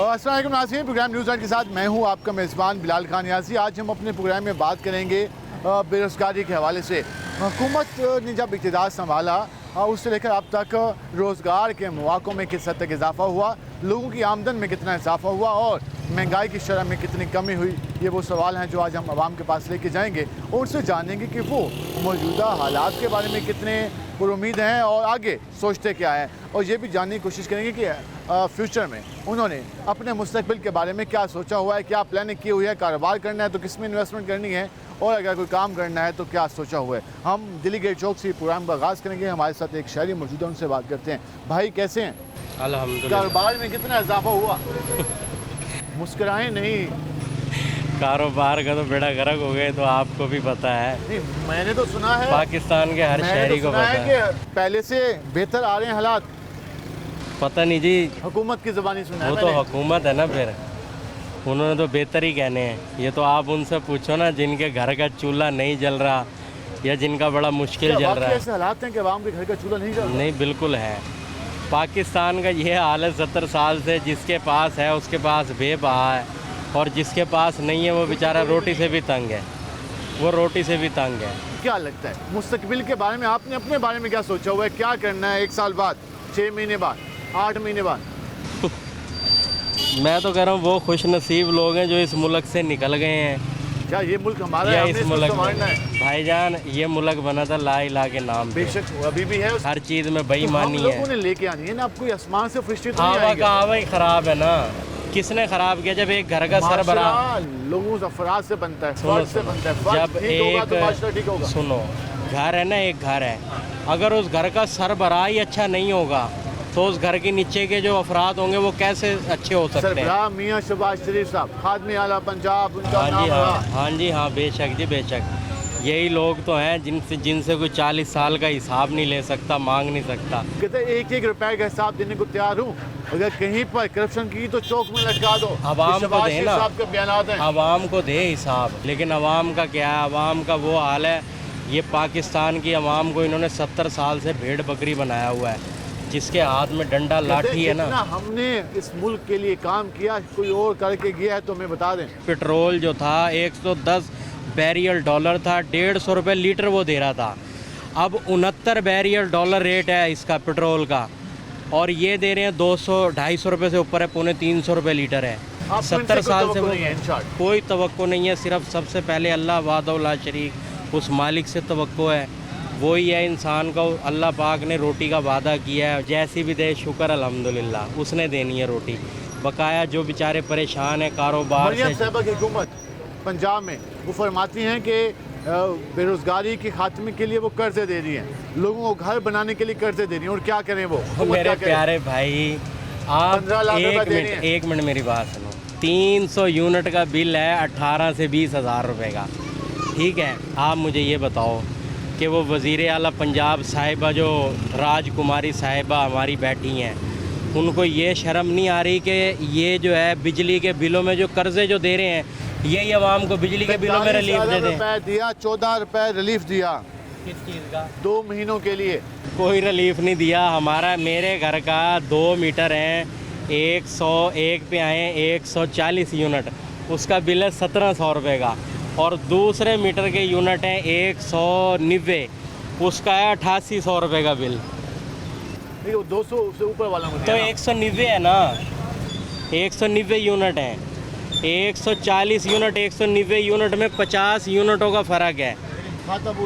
अस्सलाम वालेकुम नाज़रीन, प्रोग्राम न्यूज़ के साथ मैं हूं आपका मेज़बान बिलाल खान यासी। आज हम अपने प्रोग्राम में बात करेंगे बेरोज़गारी के हवाले से। हुकूमत ने जब इक़्तिदार संभाला उससे लेकर अब तक रोज़गार के मौक़ों में किस हद तक इजाफ़ा हुआ, लोगों की आमदन में कितना इजाफ़ा हुआ और महंगाई की शरह में कितनी कमी हुई, ये वो सवाल हैं जो आज हम आवाम के पास लेके जाएंगे और उनसे जानेंगे कि वो मौजूदा हालात के बारे में कितने पुरुमीद हैं और आगे सोचते क्या हैं, और ये भी जानने की कोशिश करेंगे कि फ्यूचर में उन्होंने अपने मुस्तकबिल के बारे में क्या सोचा हुआ है, क्या प्लानिंग की हुई है, कारोबार करना है तो किस में इन्वेस्टमेंट करनी है, और अगर कोई काम करना है तो क्या सोचा हुआ है। हम दिल्ली गेट चौक से प्रोग्राम का आगाज़ करेंगे। हमारे साथ एक शहरी मौजूद है, उनसे बात करते हैं। भाई कैसे हैं? अल्हम्दुलिल्लाह। कारोबार में कितना इजाफा हुआ? मुस्कुराएं नहीं। कारोबार का तो बेड़ा गर्क हो गए तो आपको भी पता है। नहीं, मैंने तो सुना है पाकिस्तान के हर शहरी को पता है कि पहले से बेहतर आ रहे हैं हालात। पता नहीं जी, हुकूमत की ज़बानी सुना है वो तो हुकूमत है ना, फिर उन्होंने तो बेहतर ही कहने हैं। ये तो आप उनसे पूछो ना जिनके घर का चूल्हा नहीं जल रहा या जिनका बड़ा मुश्किल जल रहा है। ऐसे हालात हैं कि आवाम के घर का चूल्हा नहीं जल रहा? नहीं, बिल्कुल है। पाकिस्तान का ये हाल है 70 साल से, जिसके पास है उसके पास बेबहा है और जिसके पास नहीं है वो बेचारा रोटी से भी तंग है, वो रोटी से भी तंग है। क्या लगता है मुस्तकबिल के बारे में? आपने अपने बारे में क्या सोचा हुआ है? क्या करना है 1 साल बाद, 6 महीने बाद, 8 महीने बाद? मैं तो कह रहा हूँ वो खुश नसीब लोग हैं जो इस मुल्क से निकल गए हैं। क्या ये मुल्क हमारा या है? इस मुल्क में भाईजान ये मुल्क बना था ला इलाहा के नाम पे। बेशक अभी भी है, हर चीज़ में बेईमानी है। लोगों ने लेके आनी है ना, अब कोई आसमान से फरिश्ते तो नहीं हवा आएंगे। का हवा ही खराब है ना। किसने खराब किया? जब एक घर का सरबराह लोगों से अफराद से बनता है, सुनो, फर्द से बनता है। फर्द जब ठीक होगा तो माशरा ठीक होगा। सुनो, घर है ना, एक घर है, अगर उस घर का सरबराह ही अच्छा नहीं होगा तो उस घर के नीचे के जो अफराद होंगे वो कैसे अच्छे हो सकते हैं? सरबराह मियां शहबाज शरीफ साहब, खादमे आला पंजाब, उनका हाँ नाम जी, रहा। हाँ जी, हाँ, बेशक जी, बेशक। यही लोग तो हैं जिनसे कोई 40 साल का हिसाब नहीं ले सकता, मांग नहीं सकता। कहते 1-1 रुपए का हिसाब देने को तैयार हूँ, अगर कहीं पर करप्शन की तो चौक में लटका दो। अवाम को दे ना, साहब के बयानात हैं। अवाम को दे हिसाब, लेकिन अवाम का क्या है? अवाम का वो हाल है, ये पाकिस्तान की अवाम को इन्होंने 70 साल से भेड़ बकरी बनाया हुआ है, जिसके हाथ में डंडा लाठी है ना। हमने इस मुल्क के लिए काम किया, कोई और करके गया है तो हमें बता दें। पेट्रोल जो था 110 बैरियल डॉलर था, 150 रुपये लीटर वो दे रहा था। अब 69 बैरियल डॉलर रेट है इसका पेट्रोल का, और ये दे रहे हैं 200-250 रुपये से ऊपर है, 250 रुपये लीटर है। 70 साल से वो कोई तवक्को नहीं है। सिर्फ सबसे पहले अल्लाह वादौला शरीक, उस मालिक से तवक्को है, वही है इंसान को। अल्लाह पाक ने रोटी का वादा किया है, जैसी भी दे शुक्र अल्हम्दुलिल्लाह, उसने देनी है रोटी। बकाया जो बेचारे परेशान हैं कारोबार से। साहबा की हुकूमत पंजाब में वो फरमाती हैं कि बेरोज़गारी के खात्मे के लिए वो कर्जे दे रही हैं, लोगों को घर बनाने के लिए कर्जे दे रही हैं, और क्या करें वो? मेरे प्यारे भाई, आप 15 लाख एक मिनट मेरी बात सुनो। 300 यूनिट का बिल है 18 से 20 हज़ार रुपये का, ठीक है? आप मुझे ये बताओ कि वो वज़ीर आला पंजाब साहिबा, जो राजकुमारी साहिबा हमारी बैठी हैं, उनको ये शर्म नहीं आ रही कि ये जो है बिजली के बिलों में जो कर्जे जो दे रहे हैं, यही आवाम को बिजली के बिलों में रिलीफ दे दें। दिया 14 रुपये रिलीफ दिया। किस चीज़ का? 2 महीनों के लिए कोई रिलीफ नहीं दिया। मेरे घर का 2 मीटर हैं, 101 पे आए 140 यूनिट, उसका बिल है 1700 रुपये का, और दूसरे मीटर के यूनिट हैं 190, उसका है 8800 रुपये का बिल। 200 से ऊपर वाला तो 190 है ना, 190 यूनिट है, 140 यूनिट, 190 यूनिट में 50 यूनिटों का फ़र्क है,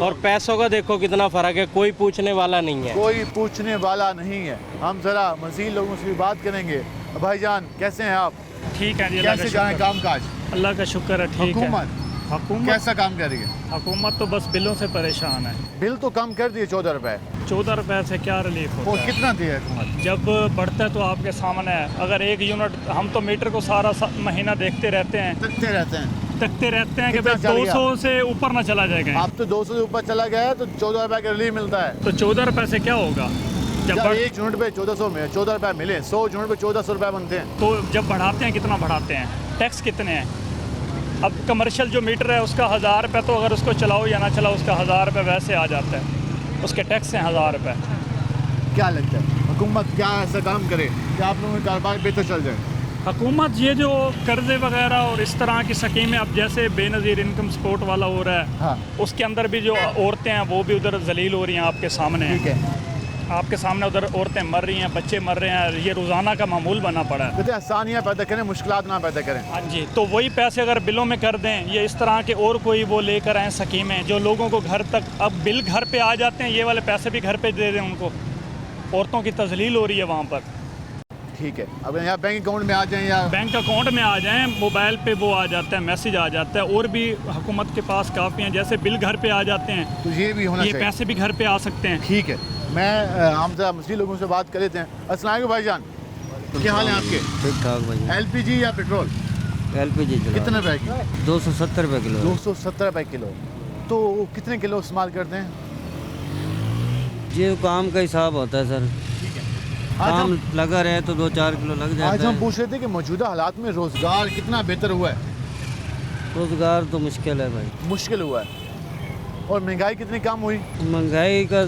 और पैसों का देखो कितना फ़र्क है। कोई पूछने वाला नहीं है, कोई पूछने वाला नहीं है। हम ज़रा मज़ीद लोगों से भी बात करेंगे। भाईजान कैसे हैं आप? ठीक है जी, कैसे जाए काम काज? अल्लाह का शुक्र है, ठीक है। हुकूमत कैसा काम कर रही है? हुकूमत तो बस बिलों से परेशान है। बिल तो कम कर दिए 14 रुपए। 14 रुपए से क्या रिलीफ होता है? कितना दिया हुकूमत? जब बढ़ता है तो आपके सामने है। अगर 1 यूनिट, हम तो मीटर को सारा महीना देखते रहते हैं कि भाई 200 से ऊपर ना चला जाएगा। आप तो 200 से ऊपर चला गया है तो 14 रुपए का रिलीफ मिलता है। तो 14 रुपए से क्या होगा? जब 1 यूनिट पे 1400 में 14 रुपए मिले, 100 यूनिट पे 1400 रुपए बनते हैं। तो जब बढ़ाते हैं कितना बढ़ाते हैं? टैक्स कितने हैं? अब कमर्शियल जो मीटर है उसका 1000 रुपये, तो अगर उसको चलाओ या ना चलाओ उसका 1000 रुपये वैसे आ जाता है, उसके टैक्स हैं 1000 रुपये। क्या लगता है हुकूमत क्या ऐसा काम करे कि आप लोगों का कारोबार बेहतर चल जाए? हुकूमत ये जो कर्जे वगैरह और इस तरह की स्कीमें, अब जैसे बेनज़ीर इनकम सपोर्ट वाला हो रहा है, हाँ उसके अंदर भी जो औरतें हैं वो भी उधर जलील हो रही हैं आपके सामने। ठीक है, आपके सामने उधर औरतें मर रही हैं, बच्चे मर रहे हैं, ये रोज़ाना का मामूल बना पड़ा है। कहते हैं आसानियाँ पैदा करें, मुश्किलात ना पैदा करें। हाँ जी, तो वही पैसे अगर बिलों में कर दें, ये इस तरह के और कोई वो लेकर आएँ स्कीमें जो लोगों को घर तक, अब बिल घर पे आ जाते हैं, ये वाले पैसे भी घर पे दे दें उनको। औरतों की तजलील हो रही है वहाँ पर। ठीक है, अब यहाँ बैंक अकाउंट में आ जाएं या बैंक अकाउंट में आ जाएं, मोबाइल पे वो आ जाता है, मैसेज आ जाता है। और भी हुकूमत के पास काफ़ी हैं, जैसे बिल घर पे आ जाते हैं, तो ये भी होना ये चाहिए। पैसे भी घर पे आ सकते हैं। ठीक है, मैं हम जरा मछली लोगों से बात कर लेते हैं। अस्सलाम वालेकुम भाईजान, क्या हाल है आपके? ठीक ठाक भाई। एलपीजी या पेट्रोल? एलपीजी कितने रुपए की? 270 रुपये किलो है। 270 रुपए किलो। तो कितने किलो इस्तेमाल करते हैं? ये काम का हिसाब होता है सर, आज काम हम लगा रहे तो 2-4 किलो लग आज जाता हम है। पूछ रहे थे कि मौजूदा हालात में रोजगार कितना बेहतर हुआ है? रोजगार तो मुश्किल है भाई, मुश्किल हुआ है। और महंगाई कितनी कम हुई? महंगाई का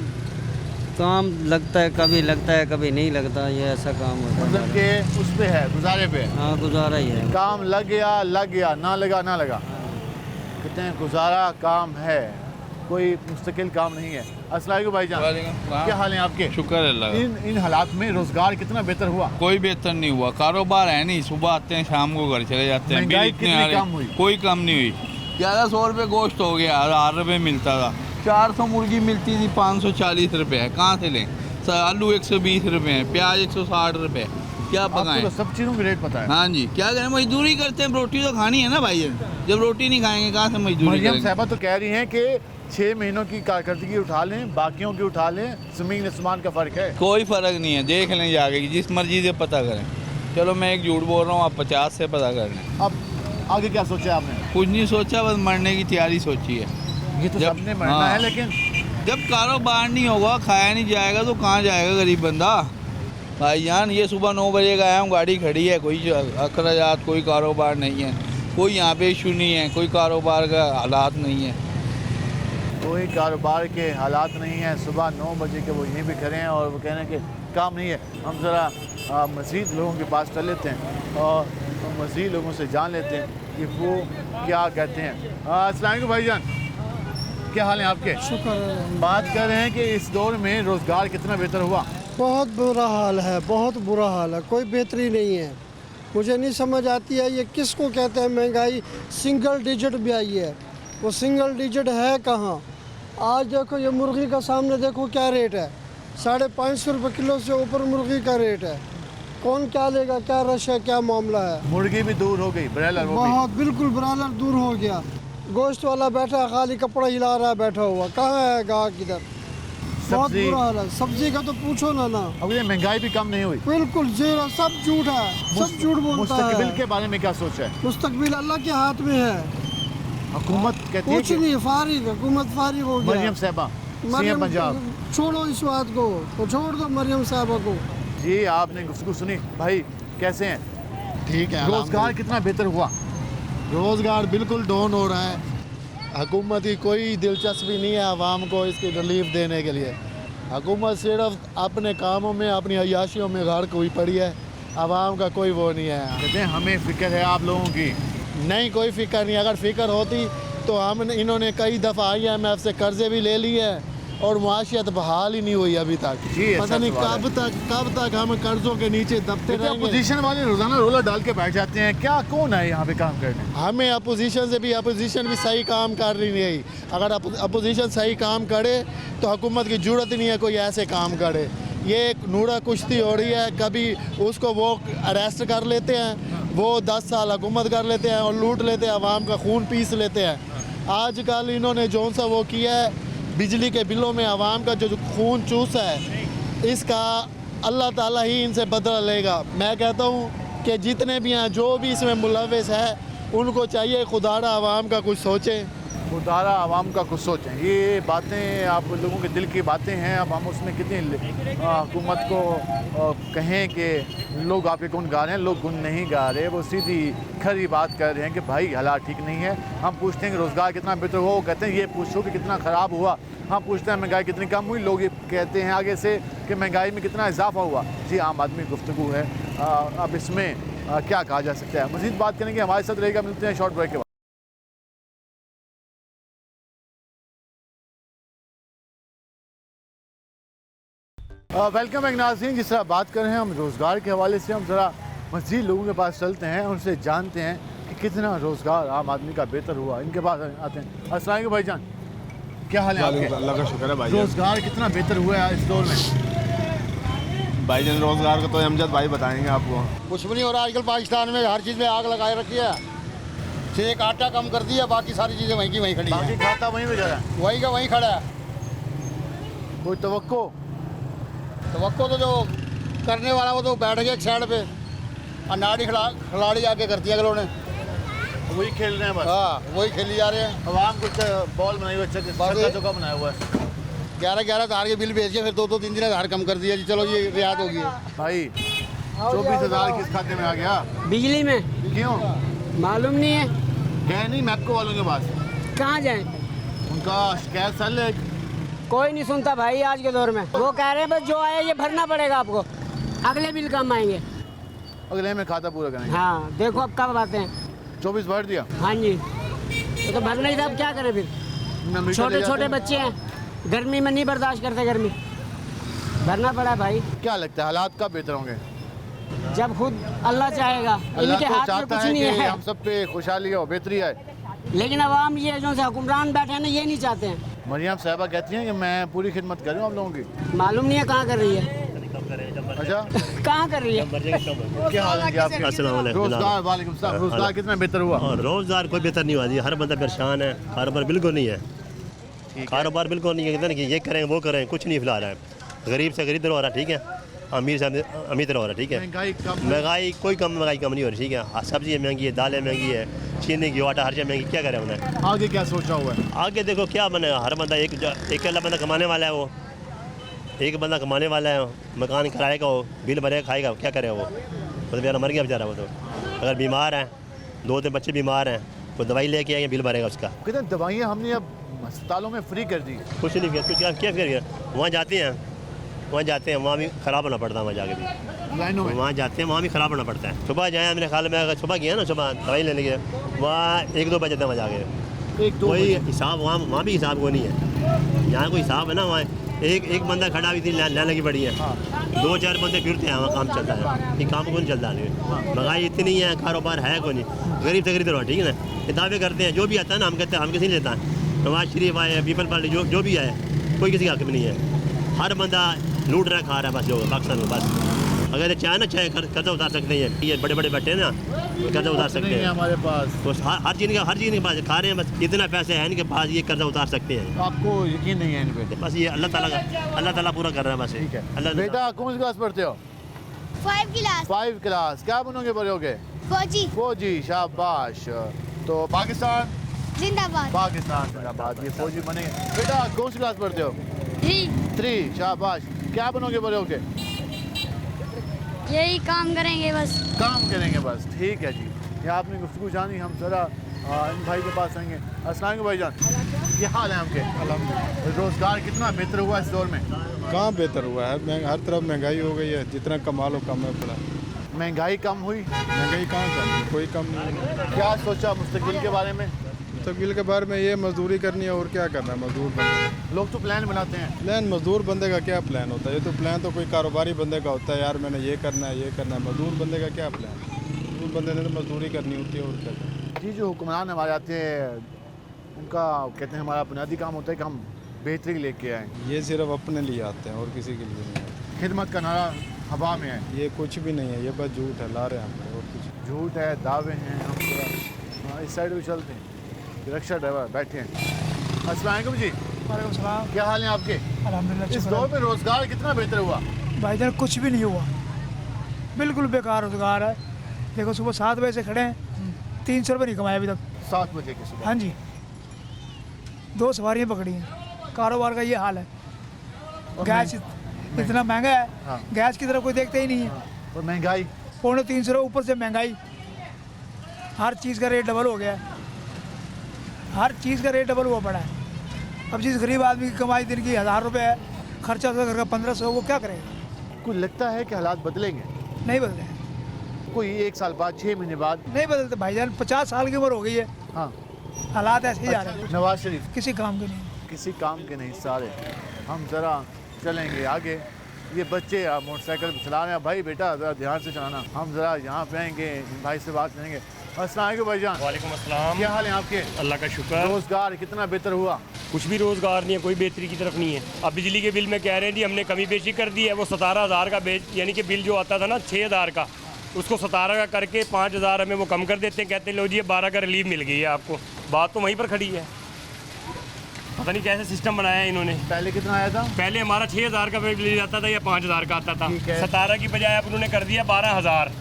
काम लगता है, कभी लगता है कभी नहीं लगता, ये ऐसा काम होता है मतलब हमारा। कि उस पे है, गुजारे पे है। हाँ गुजारा ही है। काम लग गया, ना लगा ना लगा। कहते हैं गुजारा काम है, कोई मुस्तकिल काम नहीं है। अस्सलाम वालेकुम भाईजान, क्या हाल है आपके? शुक्र है अल्लाह का। इन हालात में रोजगार कितना बेहतर हुआ? कोई बेहतर नहीं हुआ, कारोबार है नहीं, सुबह आते हैं शाम को घर चले जाते हैं, बिल महंगाई इतने कितनी आ रहे कम हुई? कोई कम नहीं हुई। 1100 रुपये गोश्त हो गया, 1000 रुपये मिलता था। 400 मुर्गी मिलती थी, 540 रुपये है, कहाँ से लें? आलू 120 रुपये हैं, प्याज 160 रुपये, क्या आपको पकाएं? तो सब चीज़ों के रेट पता है। हाँ जी, क्या करें, मजदूरी करते हैं, रोटी तो खानी है ना भाई। जब रोटी नहीं खाएंगे कहाँ से मजदूरी मरियम करेंगे? साहबा तो कह रही हैं कि 6 महीनों की कारकर्दगी उठा लें, बाकियों की उठा लें, ज़मीन आसमान का फ़र्क है। कोई फ़र्क नहीं है, देख लें जाके कि जिस मर्जी से पता करें। चलो मैं एक झूठ बोल रहा हूँ, आप 50 से पता कर लें। अब आगे क्या सोचा है आपने? कुछ नहीं सोचा, बस मरने की तैयारी सोची है। ये तो जब- सबने मरना हाँ। है, लेकिन जब कारोबार नहीं होगा, खाया नहीं जाएगा तो कहाँ जाएगा गरीब बंदा? भाईजान ये सुबह 9 बजे का आया हूँ, गाड़ी खड़ी है, कोई अखराजात, कोई कारोबार नहीं है, कोई यहाँ पे इशू नहीं है, कोई कारोबार का हालात नहीं है। कोई कारोबार के हालात नहीं हैं। सुबह 9 बजे के वो यहीं भी खड़े हैं और वो कह रहे हैं कि काम नहीं है। हम ज़रा मज़ीद लोगों के पास चल लेते हैं और मज़ीद लोगों से जान लेते हैं कि वो क्या कहते हैं। अस्सलाम वालेकुम भाईजान, क्या हाल है आपके? शुक्र है। बात कर रहे हैं कि इस दौर में रोज़गार कितना बेहतर हुआ? बहुत बुरा हाल है, बहुत बुरा हाल है, कोई बेहतरी नहीं है। मुझे नहीं समझ आती है ये किसको कहते हैं महंगाई सिंगल डिजिट भी आई है, वो सिंगल डिजिट है कहाँ? आज देखो ये मुर्गी का सामने देखो क्या रेट है, 550 रुपये किलो से ऊपर मुर्गी का रेट है। कौन क्या लेगा, क्या रश है, क्या मामला है? मुर्गी भी दूर हो गई, ब्रॉयलर वो भी। बहुत बिल्कुल ब्रायलर दूर हो गया। गोश्त वाला बैठा है, खाली कपड़ा हिला रहा है बैठा हुआ, कहाँ है गाहक इधर? बहुत सब्जी बुरा हाल है, सब्जी का तो पूछो ना। अब ये महंगाई भी कम नहीं हुई। बिल्कुल जीरो, सब झूठ है, सब झूठ बोलता मुस्तकबिल है। के बारे में क्या सोचा है? मुस्तकबिल अल्लाह के हाथ में है, हुकूमत कहती है कुछ कि नहीं, फारिग हुकूमत फारिग हो गया। मरियम साहबा सीएम मरियम पंजाब। छोड़ो इस बात को, तो छोड़ दो मरियम साहबा को। जी आपने गुफ्तगू सुनी, भाई कैसे हैं? ठीक है। रोजगार कितना बेहतर हुआ? रोज़गार बिल्कुल डाउन हो रहा है। हुकूमत की कोई दिलचस्पी नहीं है आवाम को इसकी रिलीफ देने के लिए। हुकूमत सिर्फ अपने कामों में, अपनी अय्याशियों में गर्क हुई पड़ी है, आवाम का कोई वो नहीं है। कहते हैं हमें फिक्र है आप लोगों की। नहीं, कोई फ़िक्र नहीं। अगर फ़िक्र होती तो इन्होंने कई दफ़ा IMF से कर्जे भी ले लिए और मुआशियत बहाल ही नहीं हुई अभी तक। जी, ऐसा पता नहीं सवाल कब तक हम कर्जों के नीचे दबते रहेंगे। अपोजिशन वाले रोजाना रोला डाल के बैठ जाते हैं, क्या कौन है यहाँ पे काम करने? हमें अपोजिशन भी सही काम कर रही नहीं। अगर अपोजिशन सही काम करे तो हुकूमत की ज़रूरत ही नहीं है कोई ऐसे काम करे। ये एक नूरा कुश्ती हो रही है, कभी उसको वो अरेस्ट कर लेते हैं, वो 10 साल हुकूमत कर लेते हैं और लूट लेते हैं, आवाम का खून पीस लेते हैं। आजकल इन्होंने जो सा वो किया है, बिजली के बिलों में आवाम का जो खून चूसा है, इसका अल्लाह ताला ही इनसे बदला लेगा। मैं कहता हूँ कि जितने भी हैं, जो भी इसमें मुलविस है, उनको चाहिए खुदारा आवाम का कुछ सोचें। खुदारा आवाम का कुछ सोचें। ये बातें आप लोगों के दिल की बातें हैं। अब हम उसमें कितनी हुकूमत को कहें कि लोग आपके गुण गा रहे हैं, लोग गुण नहीं गा रहे, वो सीधी खरी बात कर रहे हैं कि भाई हालात ठीक नहीं है। हम पूछते हैं कि रोज़गार कितना बेहतर हुआ, वो कहते हैं ये पूछो कि कितना ख़राब हुआ। हम पूछते हैं महंगाई कितनी कम हुई, लोग ये कहते हैं आगे से कि महंगाई में कितना इजाफा हुआ। जी आम आदमी गुफ्तगू है। अब इसमें क्या कहा जा सकता है। मज़ीद बात करेंगे, हमारे साथ रहेगा। मिलते हैं शॉर्ट ब्रेक के बाद। वेलकम बैक नाज़रीन। जिस तरह बात कर रहे हैं हम रोज़गार के हवाले से, हम ज़रा मज़ीद लोगों के पास चलते हैं, उनसे जानते हैं कि कितना रोज़गार आम आदमी का बेहतर हुआ। इनके पास आते हैं। अस्सलाम वालेकुम भाईजान, क्या हाल है आपके? अल्लाह का शुक्र है भाई। रोज़गार कितना बेहतर हुआ है इस दौर में? भाईजान रोज़गार का तो अमजद भाई बताएंगे आपको। कुछ भी नहीं हो रहा आजकल पाकिस्तान में, हर चीज़ में आग लगाए रखी है। एक आटा कम कर दिया, बाकी सारी चीज़ें वहीं की वहीं खड़ी बाकी हैं। खाता वहीं पे जा रहा है, वहीं का वहीं खड़ा है। कोई तवक्को? तो जो करने वाला वो तो बैठ गया एक साइड पे, और नाड़ी खिलाड़ी आके कर दिया अगलों ने। वही खेल रहे हैं बस। हाँ, वही खेली जा रहे हैं। अवाम कुछ बॉल बनाई हुई, छक्का चौका बनाया हुआ है। 11 हज़ार के बिल भेज के फिर 2-3 हज़ार कम कर दिया जी, चलो ये रियायत होगी। भाई 24,000 किस खाते में आ गया? बिजली में क्यों? मालूम नहीं है, गए नहीं मैपको वालों के पास? कहाँ जाए? उनका शिकायत चल है। कोई नहीं सुनता भाई आज के दौर में। वो कह रहे हैं बस जो आए ये भरना पड़ेगा आपको, अगले बिल कम आएंगे। अगले में खाता पूरा करेंगे। हाँ देखो अब कब आते हैं। 24 भर दिया। हाँ जी, तो भरना ही था, अब क्या करें फिर? छोटे छोटे बच्चे हैं, गर्मी में नहीं बर्दाश्त करते गर्मी, भरना पड़ा भाई। क्या लगता है हालात कब बेहतर होंगे? जब खुद अल्लाह चाहेगा, अल्लाह इनके तो हाथ में चाहता कुछ है नहीं कि है। हम सब पे खुशहाली हो, बेहतरी आए, लेकिन अवाम ये जो से हुक्मरान बैठे हैं ना, ये नहीं चाहते हैं। मरियम साहबा कहती हैं कि मैं पूरी खिदमत कर रहा हूँ आप लोगों की। मालूम नहीं है कहाँ कर रही है, अच्छा कहाँ कर रही है। क्या हाल है जी आपके? रोजगार, वालेकुम सलाम। रोजगार कितना बेहतर हुआ? और रोज़गार कोई बेहतर नहीं हुआ जी, हर बंदा परेशान है, कारोबार बिल्कुल नहीं है। कारोबार बिल्कुल नहीं है, कहते हैं कि ये करें वो करें, कुछ नहीं फिलहाल है। गरीब से गरीब हो रहा, ठीक है, अमीर से अमीर हो रहा, ठीक है। महंगाई कोई महंगाई कम नहीं हो रही, ठीक है। सब्ज़ी महंगी है, दालें महंगी है, चीनी की आटा हर चीज़ महंगी, क्या करें उन्हें? आगे क्या सोचा हुआ है? आगे देखो क्या बनेगा। हर बंदा एक अकेला बंदा कमाने वाला है, वो एक बंदा कमाने वाला है, मकान किराएगा, वो बिल भरेगा, खाएगा, क्या करेगा वो? तो बेचारा मर गया बेचारा वो। तो अगर बीमार हैं, 2-3 बच्चे बीमार हैं, वो दवाई लेके आएंगे, बिल भरेगा उसका। कितने दवाइयाँ हमने अब अस्पतालों में फ्री कर दी। कुछ नहीं किया, कुछ क्या फिर वहाँ जाते हैं, वहाँ भी ख़राब होना पड़ता है। वहाँ जाके भी लाइनों में वहाँ जाते हैं, वहाँ भी ख़राब होना पड़ता है। सुबह जाए, मेरे ख्याल में अगर सुबह गया ना, सुबह दवाई लेने गए, वहाँ 1-2 बजे तक वहाँ जाके 1-2 कोई हिसाब, वहाँ भी हिसाब को नहीं है। यहाँ कोई हिसाब है ना, वहाँ एक बंदा खड़ा हुई थी लाइन लगी पड़ी है, 2-4 बंदे फिरते हैं, वहाँ काम चलता है। ये काम को नहीं चलता नहीं, महंगाई इतनी है, कारोबार है कोई नहीं, गरीब से गरीब रहो, ठीक है ना। ये दावे करते हैं, जो भी आता है ना, हम कहते हैं हम किसी नहीं लेता है। नवाज शरीफ आए, पीपल पार्टी जो भी आए, कोई किसी का हक में नहीं है। हर बंदा लूट रहा, खा रहा है बस, जो पाकिस्तान में बस। अगर चाहे ना चाहे कर्जा उतार सकते हैं, ये बड़े बड़े बैठे हैं ना, कर्जा उतार सकते हैं हमारे पास। तो हर चीज़ के पास खा रहे हैं, बस इतना पैसे है इनके पास, ये कर्जा उतार सकते हैं। आपको यकीन नहीं है इन पे? बस ये अल्लाह ताला पूरा कर रहा है बस। ठीक है। अल्लाह बेटा कौन सी क्लास पढ़ते हो? 5 क्लास। क्या बनोगे बड़े होगे? फौजी। शाबाश। तो पाकिस्तान जिंदाबाद। पाकिस्तान जिंदाबाद। ये फौजी बनेंगे। बेटा कौन सी क्लास पढ़ते हो? 3। शाबाश। क्या बनोगे बड़े होके? यही काम करेंगे बस। काम करेंगे बस। ठीक है जी, ये आपने गुफ्तगू जानी। हम जरा इन भाई के पास आएंगे। अस्सलाम वालेकुम भाईजान, क्या हाल है आपके? अल्हम्दुलिल्लाह। रोज़गार कितना बेहतर हुआ इस दौर में? कहाँ बेहतर हुआ है, हर तरफ महंगाई हो गई है, जितना कमा लो कम है पड़ा। महंगाई कम हुई? महंगाई कहाँ कम हुई, कोई कम नहीं। क्या सोचा मुस्तकबिल के बारे में? मुस्तकबिल के बारे में ये मजदूरी करनी है, और क्या करना है मजदूर बंदे। लोग तो प्लान बनाते हैं। प्लान मजदूर बंदे का क्या प्लान होता है? ये तो प्लान तो कोई कारोबारी बंदे का होता है, यार मैंने ये करना है, ये करना है। मजदूर बंदे का क्या प्लान? मजदूर बंदे ने तो मजदूरी करनी होती है, और क्या करना। जी, जो हुक्मरान हमारे आते हैं, उनका कहते हैं हमारा बुनियादी काम होता है कि हम बेहतरी लेके आएँ। ये सिर्फ अपने लिए आते हैं और किसी के लिए नहीं आते। खिदमत का नारा हवा में है। ये कुछ भी नहीं है, ये बस झूठ है, ला रहे हैं हम, और कुछ झूठ है, दावे हैं। हम इस साइड भी चलते हैं। रिक्शा ड्राइवर बैठे हैं। अस्सलाम वालेकुम जी। वालेकुम सलाम। क्या हाल है आपके? अल्हम्दुलिल्लाह। इस दौर में रोज़गार कितना बेहतर हुआ? भाईजान कुछ भी नहीं हुआ, बिल्कुल बेकार रोज़गार है। देखो सुबह 7 बजे से खड़े हैं, 300 रुपये नहीं कमाए अभी तक। 7 बजे की सुबह? हाँ जी, 2 सवारियाँ पकड़ी हैं। कारोबार का ये हाल है। गैस इतना महंगा है। हाँ। गैस की तरफ कोई देखते ही नहीं है। और महंगाई 350 ऊपर से महंगाई, हर चीज़ का रेट डबल हो गया है। हर चीज़ का रेट डबल हुआ पड़ा है। अब जिस गरीब आदमी की कमाई दिन की 1000 रुपये है, खर्चा होता है घर का 1500, वो क्या करेगा? कुछ लगता है कि हालात बदलेंगे? नहीं बदले। कोई 1 साल बाद, 6 महीने बाद? नहीं बदलते भाईजान, 50 साल की उम्र हो गई है, हाँ, हालात ऐसे ही जा रहे हैं, नवाज शरीफ किसी काम के नहीं। किसी काम के नहीं सारे। हम ज़रा चलेंगे आगे। ये बच्चे मोटरसाइकिल चला रहे हैं, भाई बेटा ज़रा ध्यान से चलाना। हम ज़रा यहाँ पे आएंगे, भाई से बात करेंगे। अस्सलाम वालेकुम भाईजान। वालेकुम अस्सलाम। क्या हाल है आपके? अल्लाह का शुक्र। रोज़गार कितना बेहतर हुआ? कुछ भी रोज़गार नहीं है, कोई बेहतरी की तरफ नहीं है। अब बिजली के बिल में कह रहे हैं जी हमने कमी पेशी कर दी है, वो 17,000 का यानी कि बिल जो आता था ना 6,000 का, उसको 17 का करके 5,000 हमें वो कम कर देते हैं। कहते हैं लो जी 12 का रिलीफ मिल गई है आपको। बात तो वहीं पर खड़ी है, पता नहीं कैसे सिस्टम बनाया है इन्होंने। पहले कितना आया था? पहले हमारा 6,000 का बिल आता था या 5,000 का आता था। ठीक है। 17 की बजाय अब उन्होंने कर दिया 12,000,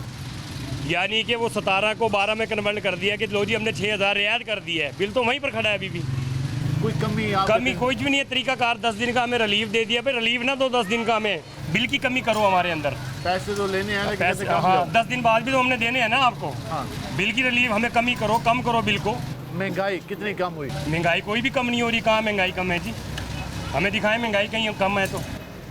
यानी कि वो 17 को 12 में कन्वर्ट कर दिया कि लो जी हमने 6,000 रियायत कर दी है। बिल तो वहीं पर खड़ा है अभी भी। कोई कमी कोई भी नहीं है। तरीकाकार 10 दिन का हमें रिलीफ दे दिया। भाई रिलीफ ना दो 10 दिन का, हमें बिल की कमी करो हमारे अंदर। पैसे तो लेने हैं, लेकिन पैसे हाँ 10 दिन बाद भी तो हमने देने हैं ना आपको। हाँ। बिल की रिलीफ हमें कमी करो, कम करो बिल को। महंगाई कितनी कम हुई? महंगाई कोई भी कम नहीं हो रही। कहाँ महंगाई कम है जी? हमें दिखाएं महंगाई कहीं कम है तो।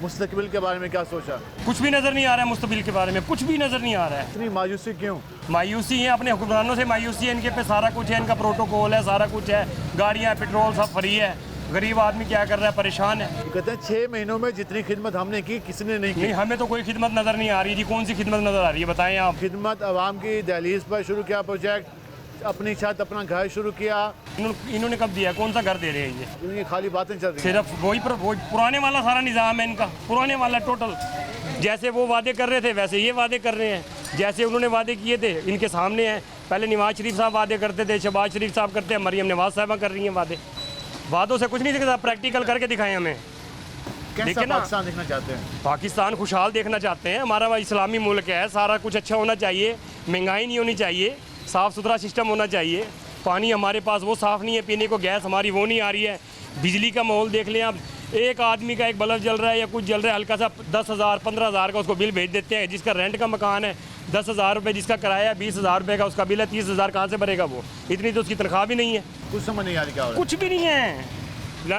मुस्तकबिल के बारे में क्या सोचा? कुछ भी नज़र नहीं आ रहा है मुस्तकबिल के बारे में, कुछ भी नज़र नहीं आ रहा है। इतनी मायूसी क्यों? मायूसी है, अपने हुक्मरानों से मायूसी है। इनके पे सारा कुछ है, इनका प्रोटोकॉल है, सारा कुछ है, गाड़ियाँ पेट्रोल सब फ्री है। गरीब आदमी क्या कर रहा है, परेशान है। कहते हैं 6 महीनों में जितनी खिदमत हमने की किसी ने नहीं की। नहीं, हमें तो कोई खिदमत नज़र नहीं आ रही जी। कौन सी खिदमत नज़र आ रही है बताएं आप? खिदमत आवाम की दहलीज पर शुरू किया प्रोजेक्ट, अपनी छत अपना घर शुरू किया। इन्होंने कब दिया? कौन सा घर दे रहे हैं ये? इनकी खाली बातें चल रही हैं। सिर्फ वही पुराने वाला सारा निज़ाम है इनका, पुराने वाला टोटल। जैसे वो वादे कर रहे थे वैसे ये वादे कर रहे हैं। जैसे उन्होंने वादे किए थे इनके सामने हैं। पहले नवाज शरीफ साहब वादे करते थे, शहबाज शरीफ साहब करते हैं, मरियम नवाज साहबा कर रही हैं वादे। वादों से कुछ नहीं दिखता, प्रैक्टिकल करके दिखाएं हमें। कैसा पाकिस्तान देखना चाहते हैं? पाकिस्तान खुशहाल देखना चाहते हैं। हमारा वह इस्लामी मुल्क है, सारा कुछ अच्छा होना चाहिए, महंगाई नहीं होनी चाहिए, साफ़ सुथरा सिस्टम होना चाहिए। पानी हमारे पास वो साफ़ नहीं है पीने को, गैस हमारी वो नहीं आ रही है। बिजली का माहौल देख लें आप, एक आदमी का एक बल्ब जल रहा है या कुछ जल रहा है हल्का सा, 10,000 15,000 का उसको बिल भेज देते हैं। जिसका रेंट का मकान है 10,000 रुपये, जिसका किराया 20,000 रुपये का उसका बिल है, 30,000 कहाँ से भरेगा वो? इतनी तो उसकी तनख्वाह भी नहीं है। कुछ समझ नहीं आ रही क्या हो रहा है? कुछ भी नहीं है।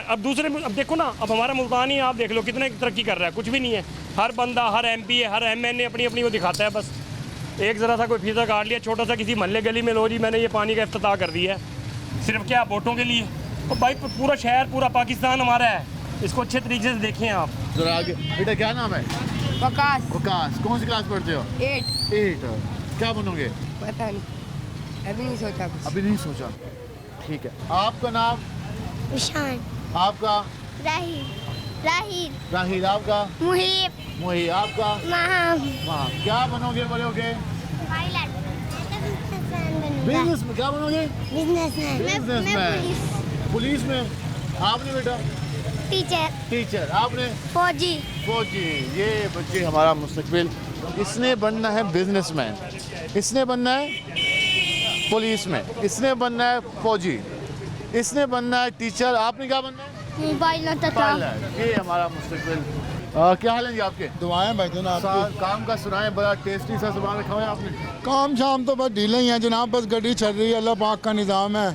अब देखो ना, अब हमारा मुल्तान ही आप देख लो कितने तरक्की कर रहा है, कुछ भी नहीं है। हर बंदा, हर MP है, हर MN अपनी अपनी वो दिखाता है बस। एक ज़रा सा कोई फीसा काट लिया छोटा सा किसी महल्ले गली में, लो जी मैंने ये पानी का इफ्तिताह कर दिया है, सिर्फ क्या वोटों के लिए। तो भाई पूरा शहर, पूरा पाकिस्तान हमारा है, इसको अच्छे तरीके से देखें आप। जरा आगे। बेटा क्या नाम है? वकास। वकास, कौन सी क्लास पढ़ते हो? 8। क्या बनोगे? पता नहीं, अभी नहीं सोचा कुछ। अभी नहीं सोचा, ठीक है। आपका नाम? ईशान। आपका? राहिल। राहिल। आपका? मुहीब। आपका? वहाँ क्या बनोगे बड़े होके? बिजनेस में क्या बनोगे? बिजनेसमैन। पुलिस में? आपने बेटा? टीचर। आपने? फौजी। ये बच्चे हमारा मुस्तकबिल। इसने बनना है बिजनेसमैन, इसने बनना है पुलिस में, इसने बनना है फौजी, इसने बनना है टीचर। आपने क्या बनना है? पायलट। ये हमारा मुस्तकबिल। क्या हाल है जी आपके? दुआएं भाई जनाब। काम का सुनाए, बड़ा टेस्टी सा सामान रखा हुआ है आपने। काम शाम तो बस ढीले ही हैं जनाब, बस गड्डी चल रही है, अल्लाह पाक का निज़ाम है,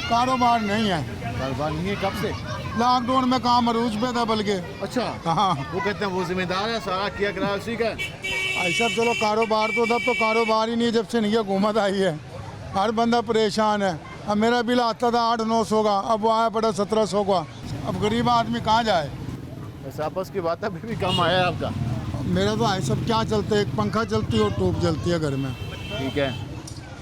कारोबार नहीं है। कारोबार नहीं है? कब से? लॉकडाउन में काम अरूज पे था बल्कि। अच्छा। हाँ, वो कहते हैं वो जिम्मेदार है, सारा किया करा उसी का। ऐसा चलो कारोबार तो तब तो कारोबार ही नहीं जब से नहीं हुकूमत आई है। हर बंदा परेशान है। अब मेरा बिल आता था 800-900 का, अब वो आया पड़ा 1700 का। अब गरीब आदमी कहाँ जाए? बस आपस की बात है, फिर भी कम आया है आपका। मेरा तो है सब क्या चलते, एक पंखा चलती है और टूब जलती है घर में। ठीक है।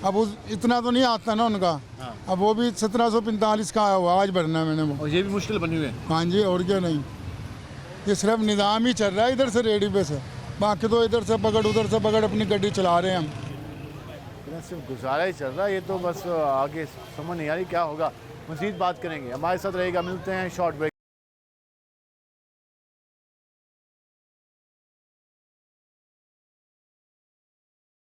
अब उस इतना तो नहीं आता ना उनका। हाँ। अब वो भी 1745 का आया हुआ, आज भरना है मैंने वो। और ये भी मुश्किल बनी हुई है। हाँ जी, और क्या नहीं, ये सिर्फ निज़ाम ही चल रहा है इधर से रेडी पे से, बाकी तो इधर से पकड़ उधर से पकड़ अपनी गड्डी चला रहे हैं हम। सिर्फ गुजारा ही चल रहा है, ये तो बस आगे समझ नहीं आ रही क्या होगा। मज़ीद बात करेंगे, हमारे साथ रहेगा। मिलते हैं शॉर्ट ब्रेक।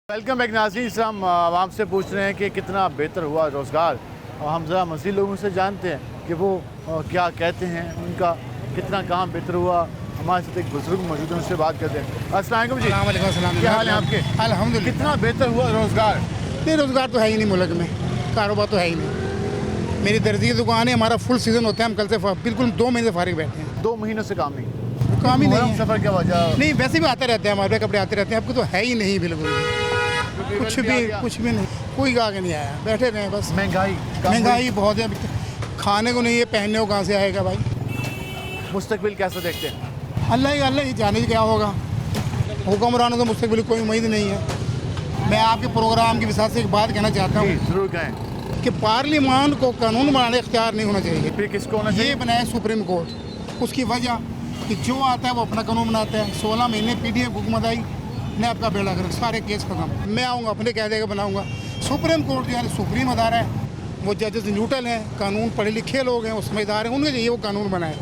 वेलकम बैक नाज़रीन। हम आवाम से पूछ रहे हैं कि कितना बेहतर हुआ रोज़गार, और हम ज़रा मज़ीद लोगों से जानते हैं कि वो क्या कहते हैं, उनका कितना काम बेहतर हुआ। हमारे साथ एक बुजुर्ग मौजूद है, उनसे बात करते हैं। अस्सलाम वालेकुम जी। वालेकुम। क्या हाल है आपके? अल्हम्दुलिल्लाह। कितना बेहतर हुआ रोज़गार? बेरोज़गार तो है ही नहीं मुल्क में, कारोबार तो है ही नहीं। मेरी दर्जी की दुकान है, हमारा फुल सीज़न होता है, हम कल से बिल्कुल 2 महीने से फारिग बैठे हैं। 2 महीनों से काम नहीं? काम ही नहीं है। सफ़र क्या वजह? नहीं, वैसे भी आते रहते हैं, हमारे कपड़े आते रहते हैं, आपको तो है ही नहीं बिल्कुल। क्योंकि कुछ भी नहीं, कोई गा के नहीं आया, बैठे रहे बस। महंगाई बहुत है, खाने को नहीं है, पहनने को कहाँ से आएगा भाई। मुस्तकबिल कैसा देखते हैं? अल्लाह ही जाने क्या होगा, हुक्मरानों से मुस्तकबिल कोई उम्मीद नहीं है। मैं आपके प्रोग्राम की विशेष से एक बात कहना चाहता हूँ जरूर कहें कि पार्लियामान को कानून बनाने इख्तियार नहीं होना चाहिए। फिर किसको होना चाहिए? ये बनाया सुप्रीम कोर्ट। उसकी वजह कि जो आता है वो अपना कानून बनाता है। 16 महीने पीडीएफ हुकूमत आई, मैं आपका बेड़ा कर सारे केस खत्म। मैं आऊँगा अपने कायदे का बनाऊँगा। सुप्रीम कोर्ट यानी सुप्रीम अदारा है, वो जजेस न्यूट्रल हैं, कानून पढ़े लिखे लोग हैं, वो समझदार हैं, उनके चाहिए वो कानून बनाए।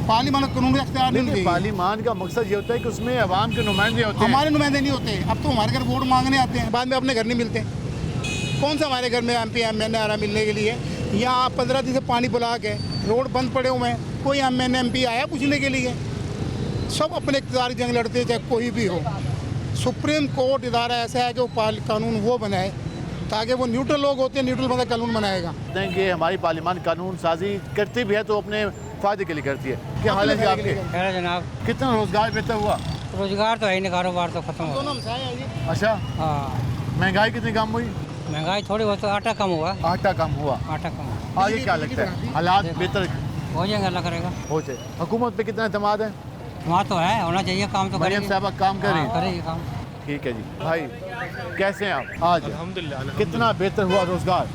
पार्लियामान कानून का इख्तियार नहीं चाहिए। पार्लियामान का मकसद ये होता है कि उसमें अवाम के नुमाइंदे होते हैं। हमारे नुमाइंदे नहीं होते। अब तो हमारे घर वोट मांगने आते हैं, बाद में अपने घर नहीं मिलते। कौन सा हमारे घर में MP MNA आ रहा मिलने के लिए? यहाँ 15 दिन से पानी बुला के रोड बंद पड़े हुए हैं, कोई MNA MP आया पूछने के लिए? सब अपने इक़्तिदार की जंग लड़ते हैं, चाहे कोई भी हो। सुप्रीम कोर्ट इदारा ऐसा है कि वो कानून वो बनाए ताकि वो न्यूट्रल लोग होते हैं, न्यूट्रल बंदा कानून बनाएगा। कि हमारी पार्लियामान कानून साजी करती भी है तो अपने फ़ायदे के लिए करती है। क्या हाल है जी आपके? जनाब कितना रोज़गार बेहतर हुआ? रोजगार तो है नहीं, कारोबार तो खत्म हो गया। अच्छा, हाँ महंगाई कितनी कम हुई? महंगाई थोड़ी बहुत, तो आटा कम हुआ। आटा कम हुआ। आटा कम हुआ। आगे क्या लगता है हालात बेहतर हो जाएंगे, अल्लाह करेगा। हो जाए? हुकूमत पे कितना एतमाद है? वहाँ तो है, होना चाहिए, काम तो मरियम साहबा काम कर रही हैं? करेगी काम। ठीक है जी। भाई कैसे हैं आप? आज अल्हम्दुलिल्लाह कितना बेहतर हुआ रोज़गार?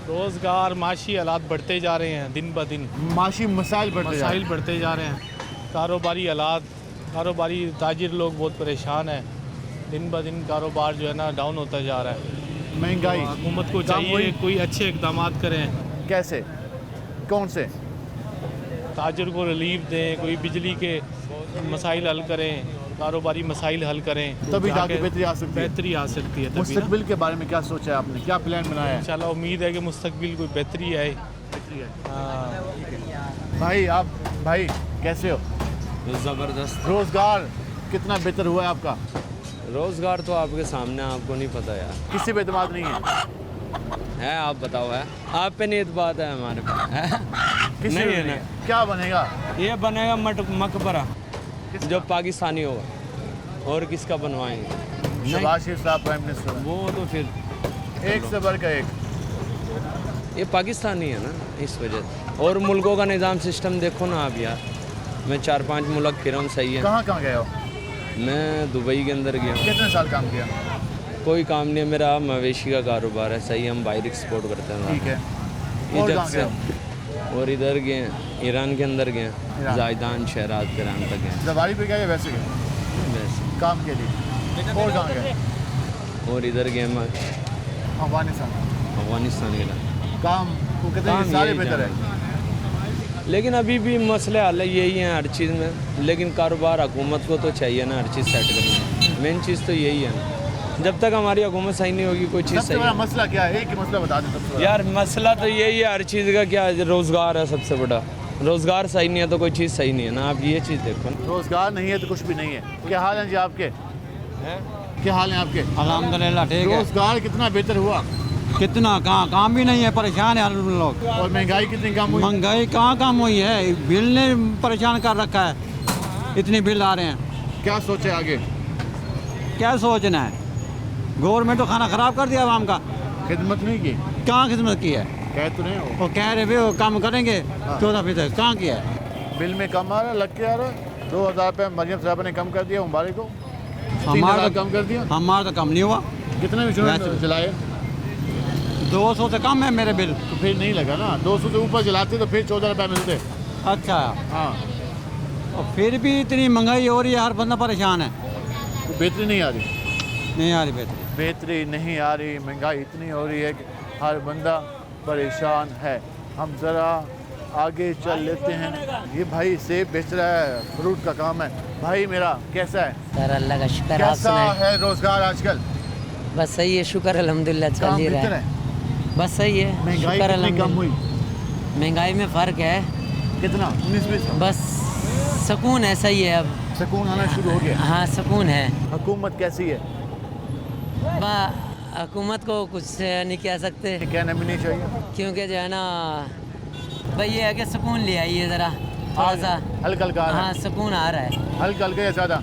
रोज़गार माशी हालात बढ़ते जा रहे हैं, दिन ब दिन माशी मसाइल बढ़ते जा रहे हैं। बढ़ते जा रहे हैं। कारोबारी हालात, कारोबारी ताजिर लोग बहुत परेशान हैं। दिन ब दिन कारोबार जो है ना डाउन होता जा रहा है। महंगाई हुकूमत को कम चाहिए हुई? कोई अच्छे इकदाम करें, कैसे, कौन से? ताजिर को रिलीफ दें, कोई बिजली के मसाइल हल करें, कारोबारी मसाइल हल करें, तभी जाके जाके बेहतरी आ सकती है। बेहतरी आ सकती है। तभी ना। मुस्तकबिल के बारे में क्या सोचा है आपने, क्या प्लान बनाया है? इंशाल्लाह उम्मीद है कि मुस्तकबिल कोई बेहतरी आए। भाई आप भाई कैसे हो? ज़बरदस्त। रोज़गार कितना बेहतर हुआ है आपका? रोज़गार तो आपके सामने, आपको नहीं पता यार। किसी पे एतमाद नहीं है? आप बताओ। है आप पे नहीं एतबार है, हमारे पे किसी नहीं पे है नहीं ना। है। क्या बनेगा? ये बनेगा मकबरा जो पाकिस्तानी होगा, और किसका बनवाएंगे? शहबाज शरीफ साहब प्राइम मिनिस्टर, वो तो फिर एक से बढ़कर एक। ये पाकिस्तानी है ना, इस वजह से। और मुल्कों का निज़ाम सिस्टम देखो ना आप यार। मैं 4-5 मुल्क फिर हूँ, सही है। कहाँ गए हो? मैं दुबई के अंदर गया हूँ। कितने साल काम किया? कोई काम नहीं है मेरा, मवेशी का कारोबार है, सही। हम बाहर एक्सपोर्ट करते हैं। ठीक है। और इधर कहाँ से गए हो? और इधर गए, ईरान के अंदर गए, ईरान। जायदान शहराज करान तक गए सवारी पे गए या वैसे गए? वैसे। काम के लिए। और कहाँ गए? और इधर गए मैं अफगानिस्तान। अफगानिस्तान गया। काम वो कहते हैं कि सारे बेहतर है, लेकिन अभी भी मसले हाल यही हैं हर चीज़ में। लेकिन कारोबार हुकूमत को तो चाहिए ना हर चीज़ सेट करना। मेन चीज़ तो यही है ना। जब तक हमारी हुकूमत सही नहीं होगी कोई चीज़ सबसे सही बड़ा नहीं। मसला क्या है? एक ही मसला बता दें सबसे बड़ा। यार मसला तो यही है हर चीज़ का, क्या रोज़गार है सबसे बड़ा। रोज़गार सही नहीं है तो कोई चीज़ सही नहीं है ना। आप ये चीज़ देखो ना। रोज़गार नहीं है तो कुछ भी नहीं है। क्या हाल है जी आपके? क्या हाल है आपके? अल्हम्दुलिल्लाह ठीक है। रोज़गार कितना बेहतर हुआ? कितना कहाँ काम भी नहीं है, परेशान है हम लोग। और महंगाई कितनी कम हुई? महंगाई कहाँ कम हुई है, बिल ने परेशान कर रखा है, इतने बिल आ रहे हैं। क्या सोचे आगे? क्या सोचना है, गवर्नमेंट तो खाना ख़राब कर दिया आवाम का। खिदमत नहीं की? कहाँ खिदमत की है? कह तो नहीं हो? वो कह रहे भी वो काम करेंगे 14% कहाँ किया है? बिल में कम आ रहा है, लग के आ रहा है। 2000 रुपये मरियम साहब ने कम कर दिया, मुबारक को। हमारा कम कर दिया। हमारा तो कम नहीं हुआ। कितने भी चलाए? 200 से कम है मेरे बिल। तो फिर नहीं लगा ना, 200 से ऊपर जलाते तो फिर 14 रुपये मिलते। अच्छा, हाँ। और फिर भी इतनी महंगाई हो रही है, हर बंदा परेशान है। तो बेहतरी नहीं आ रही? नहीं आ रही बेहतरी। बेहतरी नहीं आ रही, महंगाई इतनी हो रही है कि हर बंदा परेशान है। हम ज़रा आगे चल लेते हैं। ये भाई सेब बेच रहा है, फ्रूट का काम है। भाई मेरा कैसा है? सर अल्लाह का शुक्र। कैसा है रोज़गार आजकल? बस सही है, शुक्र अल्हम्दुलिल्लाह चल काम ही रहा बेहतर है। है? बस सही है, महंगाई शुक्र कितनी कम हुई? महंगाई में फ़र्क है। कितना? 19-20? बस सुकून है, सही है अब। सुकून आना शुरू हो गया? हाँ सुकून है। हुकूमत कैसी है? हुकूमत को कुछ नहीं कह सकते, कहना भी नहीं चाहिए, क्योंकि जो है ना भाई ये है कि सुकून ले आइए ज़रा थोड़ा सा। हल्का हल्का? हाँ सुकून आ रहा है। हल्का हल्का या ज़्यादा?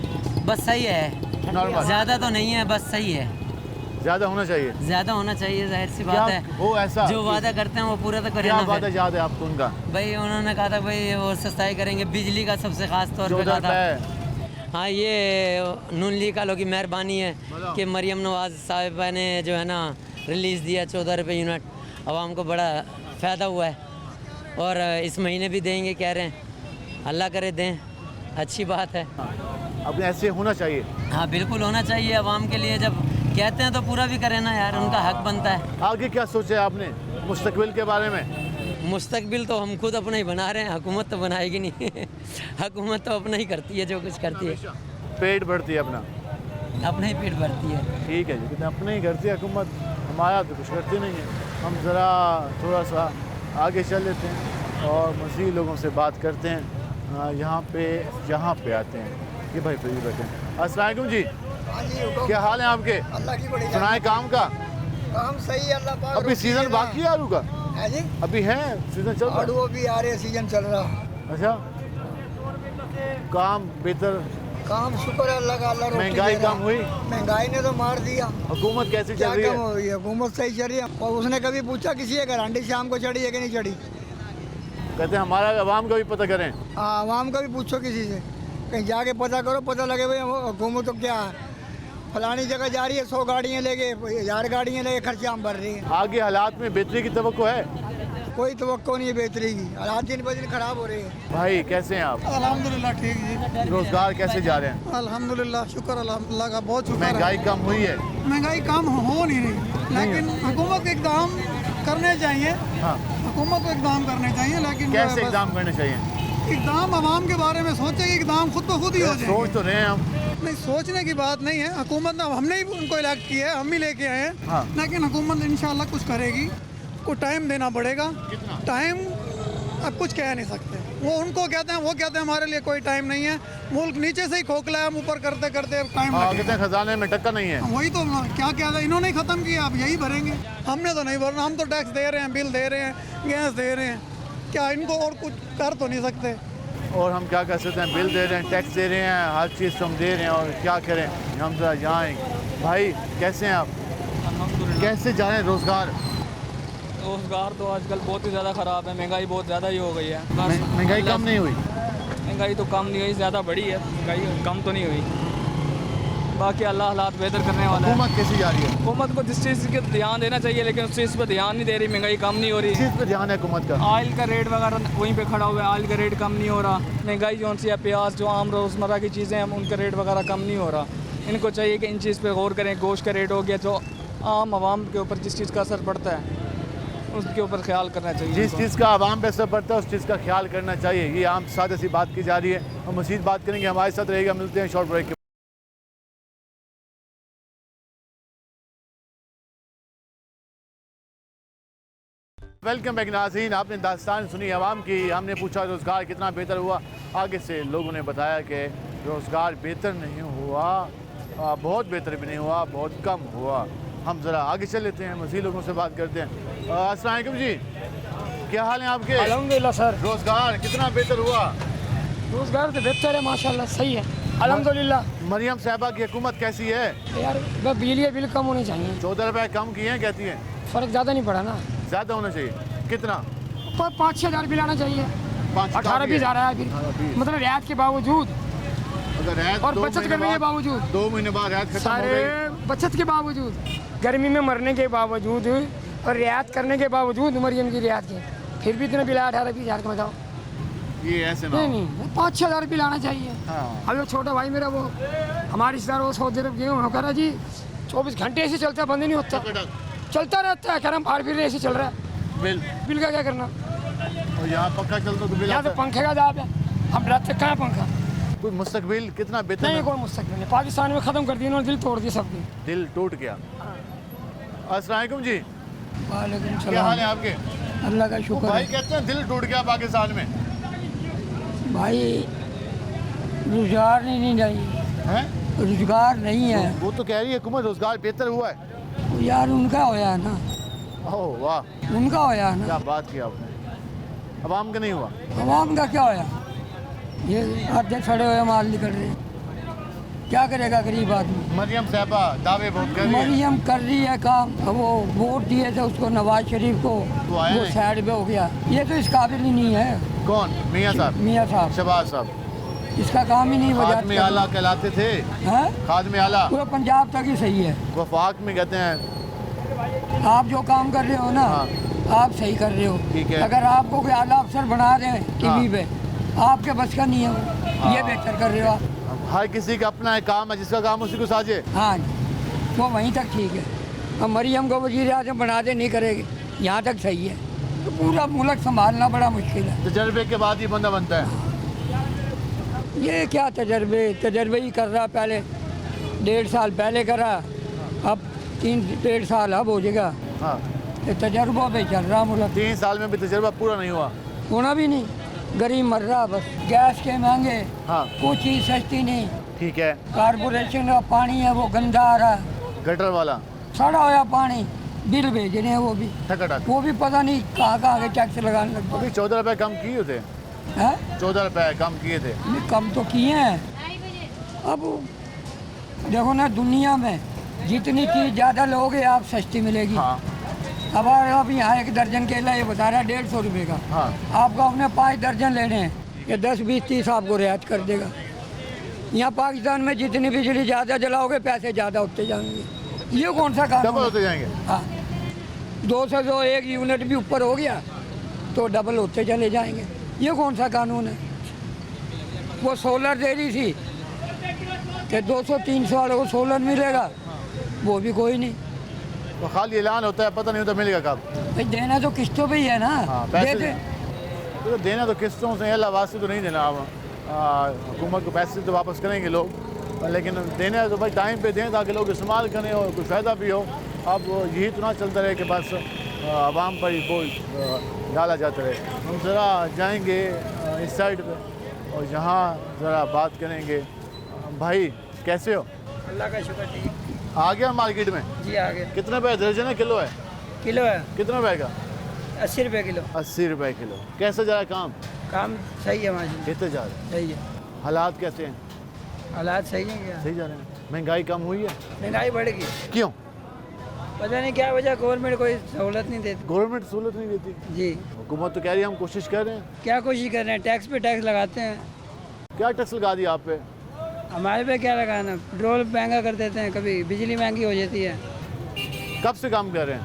बस सही है, नॉर्मल? ज़्यादा तो नहीं है, बस सही है। ज़्यादा होना चाहिए। ज़्यादा होना चाहिए, जाहिर सी क्या बात है। वो ऐसा जो वादा करते हैं वो पूरा तो करें क्या ना। वादा याद है आपको उनका? भाई उन्होंने कहा था भाई वो सस्ताई करेंगे, बिजली का सबसे खास तौर पे 14 कहा था। रुपए। हाँ, ये नून लीग वालों की मेहरबानी है कि मरियम नवाज साहिबा ने जो है ना रिलीज़ दिया 14 रुपये यूनिट, आवाम को बड़ा फ़ायदा हुआ है और इस महीने भी देंगे कह रहे हैं, अल्लाह करे दें, अच्छी बात है। अब ऐसे होना चाहिए। हाँ बिल्कुल होना चाहिए, आवाम के लिए जब कहते हैं तो पूरा भी करें ना यार, उनका हक बनता है। आगे क्या सोचे आपने मुस्तकबिल के बारे में? मुस्तकबिल तो हम खुद अपना ही बना रहे हैं, हुकूमत तो बनाएगी नहीं हुकूमत तो अपना ही करती है जो कुछ करती है, पेट भरती है अपना ही पेट भरती है। ठीक है जी, लेकिन अपने ही करती है हुकूमत, हमारा तो कुछ करती नहीं है। हम ज़रा थोड़ा सा आगे चल लेते हैं और मज़ीद लोगों से बात करते हैं। यहाँ पे आते हैं, ये भाई फिर बैठे हैं। अस्सलाम वालेकुम जी, क्या हाल है आपके? अल्लाह की बड़ी सुनाए काम का? काम सही है, अल्लाह पाक। अभी सीज़न बाकी है आलू का? है जी, अभी है सीज़न चल रहा है? आलू भी आ रहे, सीजन चल रहा। अच्छा, काम बेहतर? काम शुक्र है अल्लाह का। अल्लाह रोटी महंगाई दे रहा। कम हुई? महंगाई ने तो मार दिया। हुकूमत कैसी क्या चल रही कम है? हुई है? हुकूमत सही चल रही है। और उसने कभी पूछा किसी है घरांडी शाम को चढ़ी है कि नहीं चढ़ी? कहते हैं हमारा आवाम का भी पता करें। आवाम का भी पूछो किसी से, कहीं जाके पता करो, पता लगे भाई हुकूमत तो क्या है, फलानी जगह जा रही है, 100 गाड़ियाँ लेके 1000 गाड़ियाँ लेके खर्चा हम भर रही हैं। आगे हालात में बेहतरी की तवक्को है? कोई तवक्को नहीं है बेहतरी की, हालात दिन ब दिन खराब हो रहे हैं। भाई कैसे हैं आप? अल्हम्दुलिल्लाह ठीक जी। रोजगार कैसे जा रहे हैं? अल्हम्दुलिल्लाह शुक्र अल्लाह का, बहुत शुक्र है। महंगाई कम हुई है? महंगाई कम हो नहीं रही, लेकिन हुकूमत को इकदाम करने चाहिए। हाँ, हुकूमत को इकदाम करने चाहिए, लेकिन कैसे इकदाम करने चाहिए? इकदाम आवाम के बारे में सोचे कि इकदाम खुद ब खुद ही हो जाए। सोच तो रहे हैं हम। नहीं, सोचने की बात नहीं है, हुकूमत ने, हमने ही उनको इलेक्ट किया है, हम ही लेके आए हैं। हाँ। लेकिन हुकूमत इंशाल्लाह कुछ करेगी, को टाइम देना पड़ेगा। टाइम अब कुछ कह नहीं सकते, वो उनको कहते हैं, वो कहते हैं हमारे लिए कोई टाइम नहीं है, मुल्क नीचे से ही खोखला है, हम ऊपर करते करते टाइम कहते हैं खजाने में टक्कर नहीं है। वही तो क्या कहते हैं, इन्होंने ही खत्म किया, अब यही भरेंगे। हमने तो नहीं भरना, हम तो टैक्स दे रहे हैं, बिल दे रहे हैं, गैस दे रहे हैं, क्या इनको और कुछ कर तो नहीं सकते। और हम क्या कर सकते हैं? बिल दे रहे हैं, टैक्स दे रहे हैं, हर चीज़ तो हम दे रहे हैं, और क्या करें हम? जरा जाएँ। भाई कैसे हैं आप? कैसे जा रहे हैं रोज़गार? रोज़गार तो आजकल बहुत ही ज़्यादा ख़राब है, महंगाई बहुत ज़्यादा ही हो गई है। बस महंगाई कम नहीं हुई? महंगाई तो कम नहीं हुई, ज़्यादा बढ़ी है, महंगाई कम तो नहीं हुई। बाकी अल्लाह हालात बेहतर करने वाला है। हुकूमत कैसी जा रही है? हुकूमत को जिस चीज़ के ध्यान देना चाहिए, लेकिन उस चीज़ पर ध्यान नहीं दे रही, महंगाई कम नहीं हो रही। चीज़ पे ध्यान है हुकूमत का? ऑयल का रेट वगैरह वहीं पे खड़ा हुआ है, ऑयल का रेट कम नहीं हो रहा। महंगाई जो सी है, प्याज जो आम रोज़मर्रा की चीज़ें हैं उनका रेट वगैरह कम नहीं हो रहा। इनको चाहिए कि इन चीज़ पे गौर करें। गोश्त का रेट हो गया, जो आम आवाम के ऊपर जिस चीज़ का असर पड़ता है उसके ऊपर ख्याल करना चाहिए। जिस चीज़ का आवाम पे असर पड़ता है उस चीज़ का ख्याल करना चाहिए। ये आम सादे सी बात की जा रही है। हम मज़ीद बात करेंगे, हमारे साथ रहेगा। मिलते हैं शॉर्ट ब्रेक के। वेलकम बैक नाज़रीन, आपने दास्तान सुनी आवाम की। हमने पूछा रोज़गार कितना बेहतर हुआ। आगे से लोगों ने बताया कि रोज़गार बेहतर नहीं हुआ, बहुत बेहतर भी नहीं हुआ, बहुत कम हुआ। हम ज़रा आगे चल लेते हैं, मज़ीद लोगों से बात करते हैं। अस्सलाम वालेकुम जी, क्या हाल है आपके? अल्हम्दुलिल्लाह सर। रोज़गार कितना बेहतर हुआ? रोज़गार तो बेहतर है माशाल्लाह, सही है अल्हम्दुलिल्लाह। मरियम साहिबा की हुकूमत कैसी है? यार बिजली बिल कम होनी चाहिए। 14 रुपये कम किए हैं कहती हैं। फ़र्क ज़्यादा नहीं पड़ा ना? ज़्यादा होना चाहिए। कितना? 5-6 हज़ार बिल आना चाहिए। 18-20 आ रहा है अभी, मतलब रियायत के बावजूद, अगर और बचत करने के बावजूद, 2 महीने बाद रियायत खत्म हो सारे गई, बचत के बावजूद, गर्मी में मरने के बावजूद और रियायत करने के बावजूद, मरियम की रियायत के, फिर भी इतना बिल आया 18-20 हज़ार का। बताओ, ये ऐसे ना नहीं 5-6 हज़ार बिल आना चाहिए। हाँ। अब वो छोटा भाई मेरा, वो हमारे रिश्तेदार, वो सऊदी अरब गए, वो कह रहा जी 24 घंटे ऐसे चलता है, बंद ही नहीं होता, चलता रहता है। कह रहा हम बाहर फिर ऐसे चल रहा है। बिल का क्या करना? और यहाँ पंखा चलता तो बिल यहाँ तो पंखे का दाब है, हम डरते कहाँ पंखा। कोई मुस्तकबिल कितना बेहतर? नहीं, कोई मुस्तकबिल नहीं। पाकिस्तान में ख़त्म कर दिया इन्होंने, दिल तोड़ दिया सबके। दिल टूट गया। अस्सलाम वालेकुम जी, वालेकुम सलाम। क्या हाल है आपके? अल्लाह का शुक्र भाई है। कहते हैं दिल टूट गया पाकिस्तान में। भाई रोजगार नहीं चाहिए हैं? रोजगार नहीं है। वो तो कह रही है हुकूमत रोजगार बेहतर हुआ है। यार उनका होया है ना। ओह वाह, उनका होया है ना। क्या बात की आपने, अवाम का नहीं हुआ। अवाम का क्या होया? ये आधे खड़े हुए माल निकल रहे। क्या करेगा गरीब आदमी। मरियम साहबा दावे बहुत कर रही है। मरियम कर रही है काम, वो वोट दिए थे उसको नवाज शरीफ को, वो आया नहीं। साइड पे हो गया। ये तो इस काबिल ही नहीं है। कौन? मियाँ साहब? मियाँ साहब, शहबाज साहब इसका काम ही नहीं खाद में आला कहलाते थे। हैं? खाद में आला पूरा पंजाब तक ही सही है। वफाक में कहते हैं। आप जो काम कर रहे हो ना, आप सही कर रहे हो। ठीक है। अगर आपको कोई आला अफसर बना रहे हैं टीवी पे, आपके बस का नहीं है वो, ये बेहतर कर रहे हो आप। हर किसी का अपना एक काम है, जिसका काम उसी को साझे। हाँ, वो वहीं तक ठीक है। अब मरियम को वज़ीर आज़म बना दे, नहीं करेगी, यहाँ तक सही है। तो पूरा मुल्क संभालना बड़ा मुश्किल है। तजर्बे के बाद ही बंदा बनता है। ये क्या तजर्बे ही कर रहा। पहले 1.5 साल पहले करा, अब 3-1.5 साल अब हो जाएगा। हाँ, ये तजर्बों पे चल रहा मुल्क। 3 साल में भी तजर्बा पूरा नहीं हुआ। होना भी नहीं, गरीब मर रहा बस। गैस के महंगे, हाँ, कोई चीज़ सस्ती नहीं। ठीक है। कारपोरेशन का पानी है वो गंदा आ रहा, गटर वाला सड़ा हुआ पानी, बिल भेज रहे हैं वो भी, वो भी पता नहीं कहाँ के टैक्स लगाने लग अभी 14 रुपए कम किए थे। 14 रुपए कम किए थे। कम तो किए हैं। अब देखो ना, दुनिया में जितनी चीज़ ज़्यादा लोगे आप सस्ती मिलेगी। अब अब यहाँ 1 दर्जन केला ये बता रहा है 150 रुपये का। आपको अपने 5 दर्जन लेने हैं, ये 10-20-30 आपको रियायत कर देगा। यहाँ पाकिस्तान में जितनी बिजली ज़्यादा जलाओगे पैसे ज़्यादा होते जाएंगे। ये कौन सा कानून? डबल होते जाएंगे। हाँ, 200 1 यूनिट भी ऊपर हो गया तो डबल होते चले जाएंगे। ये कौन सा कानून है? वो सोलर दे रही थी कि 200-300 वालों को सोलर मिलेगा, वो भी कोई नहीं। तो खाली ऐलान होता है, पता नहीं होता मिलेगा कब। भाई देना तो किस्तों पे ही है ना। पैसे तो देना तो किस्तों से, अल्लाह वास्ते तो नहीं देना। अब हुकूमत को पैसे तो वापस करेंगे लोग, लेकिन देना है तो भाई टाइम पे दें ताकि लोग इस्तेमाल करें और कुछ फ़ायदा भी हो। अब यही तो ना चलता रहे कि बस आवाम पर ही बोझ डाला जाता रहे। हम ज़रा जाएंगे इस साइड पे और यहाँ ज़रा बात करेंगे। भाई कैसे हो? अल्लाह का शुक्र, ठीक। आ गया मार्केट में? जी आ गया। कितने रुपये दर्जन है? किलो है? किलो है। कितने रुपए का? 80 रुपये किलो। 80 रुपये किलो। कैसे जा रहा है काम? काम सही है माशाल्लाह। कितने जा रहे हैं? सही है। हालात कैसे हैं? हालात सही हैं क्या? सही जा रहे हैं। महंगाई कम हुई है? महंगाई बढ़ गई। क्यों? पता नहीं क्या वजह, गवर्नमेंट कोई सहूलत नहीं देती। गवर्नमेंट सहूलत नहीं देती? जी। हुकूमत तो कह रही है हम कोशिश कर रहे हैं। क्या कोशिश कर रहे हैं? टैक्स पे टैक्स लगाते हैं। क्या टैक्स लगा दिया आप पे? हमारे पे क्या लगाना, पेट्रोल महंगा कर देते हैं, कभी बिजली महंगी हो जाती है। कब से काम कर रहे हैं?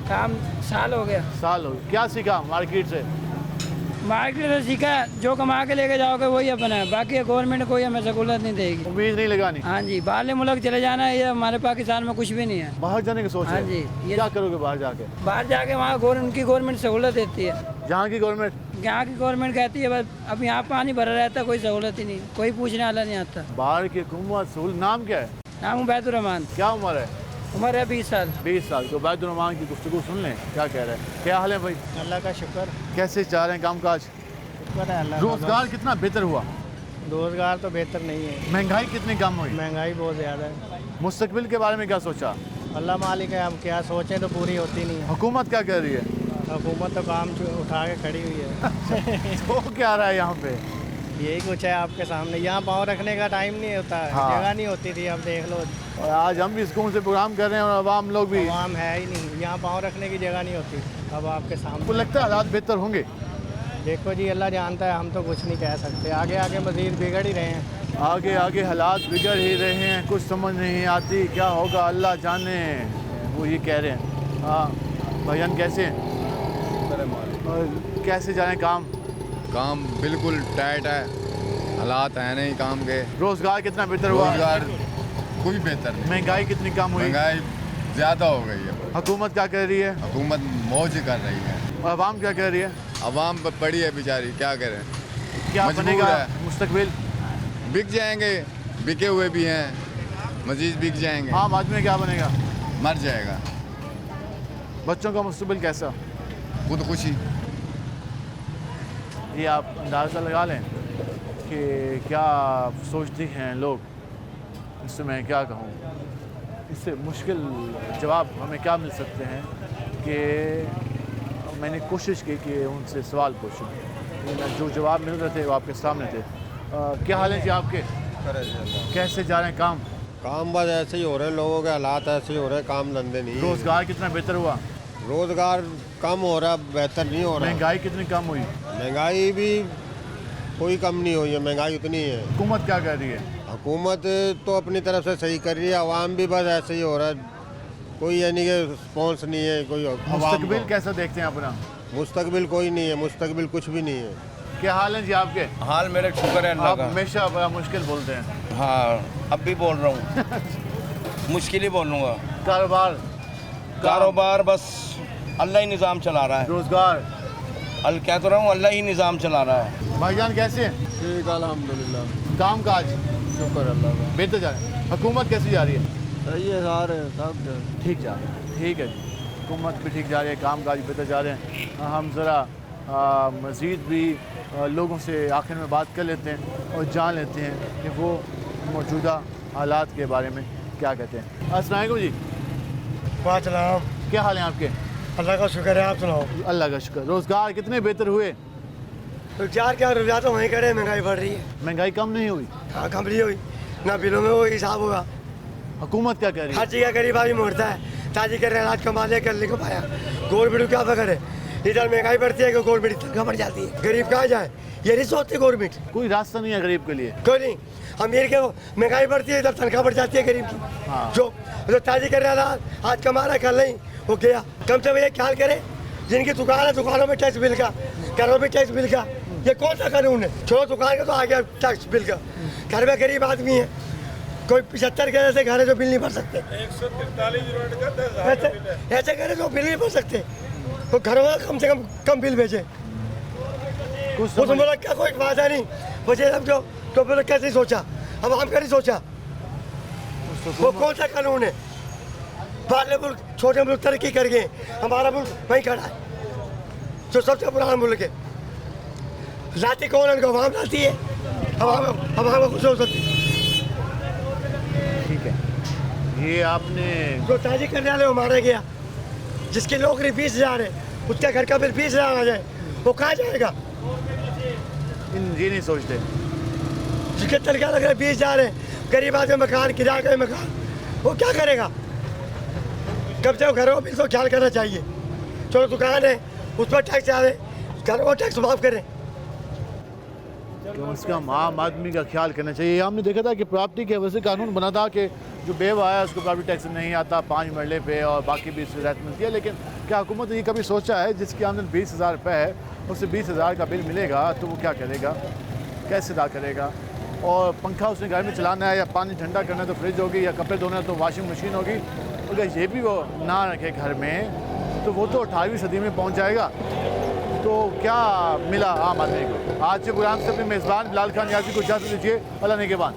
काम साल हो गया। साल हो गया। क्या सीखा मार्केट से? मार्केट से सीखा, जो कमा के लेके जाओगे वही अपना है, बाकी गवर्नमेंट कोई हमें सहूलत नहीं देगी। उम्मीद नहीं लगानी? हाँ जी, बाहर मुल्क चले जाना है, ये हमारे पाकिस्तान में कुछ भी नहीं है। बाहर जाने की सोच है? हाँ जी। क्या करोगे बाहर जाके? बाहर जाके वहाँ उनकी गवर्नमेंट सहूलत देती है। जहाँ की गवर्नमेंट? यहाँ की गवर्नमेंट कहती है बस अब यहाँ पानी भरा रहता है, कोई सहूलत ही नहीं, कोई पूछने वाला नहीं आता। बाहर की हुकूमत सहूलत। नाम क्या है? नाम उबैदुर्रहमान। क्या उम्र है? उम्र है 20 साल। 20 साल। तो उबैदुर्रहमान की गुफ्तगू सुन लें, क्या कह रहे हैं। क्या हाल है भाई? अल्लाह का शुक्र। कैसे जा रहे हैं काम काज? शुक्र है अल्लाह का। रोजगार कितना बेहतर हुआ? रोजगार तो बेहतर नहीं है। महंगाई कितनी कम हुई? महंगाई बहुत ज़्यादा है। मुस्तकबिल के बारे में क्या सोचा? अल्लाह मालिक है, हम क्या सोचें तो पूरी होती नहीं है। हुकूमत क्या कर रही है? हुकूमत तो काम उठा के खड़ी हुई है। तो क्या रहा है यहाँ पे? यही कुछ है आपके सामने। यहाँ पाँव रखने का टाइम नहीं होता है। हाँ। जगह नहीं होती थी, अब देख लो। और आज हम भी स्कूल से प्रोग्राम कर रहे हैं और आवाम लोग भी। आवाम है ही नहीं, यहाँ पाँव रखने की जगह नहीं होती। अब आपके सामने आपको लगता है हालात बेहतर होंगे? देखो जी, अल्लाह जानता है, हम तो कुछ नहीं कह सकते। आगे आगे मज़ीद बिगड़ ही रहे हैं। आगे आगे हालात बिगड़ ही रहे हैं, कुछ समझ नहीं आती क्या होगा, अल्लाह जाने। वो ये कह रहे हैं। हाँ भाईजान कैसे हैं? और कैसे जा रहे हैं काम? काम बिल्कुल टाइट है, हालात है नहीं काम के। रोजगार कितना बेहतर हुआ? रोजगार कोई बेहतर नहीं। महंगाई कितनी कम हुई? महंगाई ज़्यादा हो गई है। हुकूमत क्या कर रही है? हुकूमत मौज कर रही है। और आवाम क्या कर रही है? आवाम पड़ी है बेचारी, क्या करें। क्या मजबूर बनेगा है। मुस्तकबिल? बिक जाएंगे, बिके हुए भी हैं, मजीद बिक जाएंगे। आम आदमी क्या बनेगा? मर जाएगा। बच्चों का मुस्तकबिल कैसा? खुदकुशी। ये आप अंदाज़ा लगा लें कि क्या सोचते हैं लोग। इससे मैं क्या कहूँ, इससे मुश्किल जवाब हमें क्या मिल सकते हैं कि मैंने कोशिश की कि उनसे सवाल पूछूं, लेकिन जो जवाब मिल रहे थे वो आपके सामने थे। क्या हाल है जी आपके? शुक्र है जी अल्लाह। कैसे जा रहे हैं काम? काम बस ऐसे ही हो रहे हैं, लोगों के हालात ऐसे ही हो रहे हैं, काम धंधे नहीं। रोजगार कितना बेहतर हुआ? रोजगार कम हो रहा, बेहतर नहीं हो रहा। महंगाई कितनी कम हुई? महंगाई भी कोई कम नहीं हुई है, महंगाई उतनी है। हुकूमत क्या कर रही है? हुकूमत तो अपनी तरफ से सही कर रही है, आवाम भी बस ऐसे ही हो रहा है, कोई यानी कि रिस्पॉन्स नहीं है। कोई मुस्तकबिल कैसा देखते हैं अपना? मुस्तकबिल कोई नहीं है, मुस्तकबिल कुछ भी नहीं है। क्या हाल है जी आपके? हाल मेरे शुक्र है अल्लाह आप का। हमेशा बड़ा मुश्किल बोलते हैं। हाँ अब भी बोल रहा हूँ मुश्किल ही बोलूँगा। कारोबार बस अल्लाह ही निज़ाम चला रहा है। रोजगार कह तो रहा हूँ अल्लाह ही निज़ाम चला रहा है। भाईजान कैसे हैं? ठीक अल्हम्दुलिल्लाह। काम काज शुक्र अल्लाह का। बेहतर जा रहे हैं। हुकूमत कैसी जा रही है? सही है सारे सब ठीक जा रहे हैं। ठीक है जी, हुकूमत भी ठीक जा रही है, काम काज बेहतर जा रहे हैं। हम ज़रा मज़ीद भी लोगों से आखिर में बात कर लेते हैं और जान लेते हैं कि वो मौजूदा हालात के बारे में क्या कहते हैं। अस्सलाम वालेकुम जी। वालेकुम। क्या हाल है आपके? अल्लाह का शुक्र है, आप सुनाओ। अल्लाह का शुक्र। रोज़गार कितने बेहतर हुए? रोजगार क्या, रोजगार तो वहीं करे, महंगाई बढ़ रही है। महंगाई कम नहीं हुई? हाँ कम नहीं हुई, ना बिलों में वो हिसाब होगा। हुकूमत क्या कह रही है? हर जगह गरीब आदमी मोड़ता है, ताजी कर रहे हाथ कमा लिया, कर ले को पाया। गवर्नमेंट क्या पकड़ है, इधर महंगाई बढ़ती है कि गवर्नमेंट तनख्वाह बढ़ जाती है। गरीब कहाँ जाए, ये नहीं सोचती गवर्नमेंट। कोई रास्ता नहीं है गरीब के लिए? कोई नहीं। अमीर के महंगाई बढ़ती है, इधर तनख्वाह बढ़ जाती है गरीब की। हाँ। जो ताजी कर रहा था, आज कमा रहा, कल नहीं, वो गया। कम से कम ये ख्याल करे, जिनकी दुकान है दुकानों में टैक्स बिल का, घरों में टैक्स बिल का, ये कौन सा कानून है? छोड़ो दुकान का तो आ गया टैक्स बिल का। घर में गरीब आदमी है, कोई 75 के ऐसे घर है जो बिल नहीं भर सकते। 143 यूनिट का ऐसे घर है जो बिल नहीं भर सकते, वो घरों में कम से कम बिल भेजे। कुछ तो बोला क्या, कोई वादा नहीं मुझे समझो। तो बोले कैसे सोचा, अब हम नहीं सोचा। वो कौन सा कानून है? बाहरले मुल्क, छोटे मुल्क तरक्की कर गए, हमारा मुल्क वहीं खड़ा है जो सबसे पुराना मुल्क है। लाती कौन है? उनको आवाम लाती है। अब हम कुछ हो सकती। ठीक है, ये आपने जो ताजी करने वाले वो मारा गया, जिसकी नौकरी 20,000 है, उसका घर का बिल 20,000 आ जाए, वो कहाँ जाएगा? ये नहीं सोचते। जिसके तनख्वाह लग रहा है 20,000 है, गरीब आदमी मकान, किराए का मकान, वो क्या करेगा? कब से घरों बिल को ख्याल करना चाहिए। चलो दुकान है, उस पर टैक्स आवे, घरों को टैक्स माफ़ करें। कम से कम आम आदमी का ख्याल करना चाहिए। हमने देखा था कि प्रॉपर्टी के वजह से कानून बना था कि जो बेवा है उसको प्रॉपर्टी टैक्स नहीं आता 5 मरले पे, और बाकी भी इससे राहत मिलती है। लेकिन क्या हुकूमत ने ये कभी सोचा है जिसकी आमदन 20,000 रुपये है, उससे 20,000 का बिल मिलेगा तो वो क्या करेगा, कैसे अदा करेगा? और पंखा उसने घर में चलाना है, या पानी ठंडा करना है तो फ्रिज होगी, या कपड़े धोना है तो वॉशिंग मशीन होगी। अगर ये भी वो ना रखे घर में तो वो तो 18वीं सदी में पहुँच जाएगा। तो क्या मिला आम आदमी को? आज के प्रोग्राम से अपने मेज़बान बिलाल खान यासी को इजाज़त दीजिए। अल्लाह ने के बाद।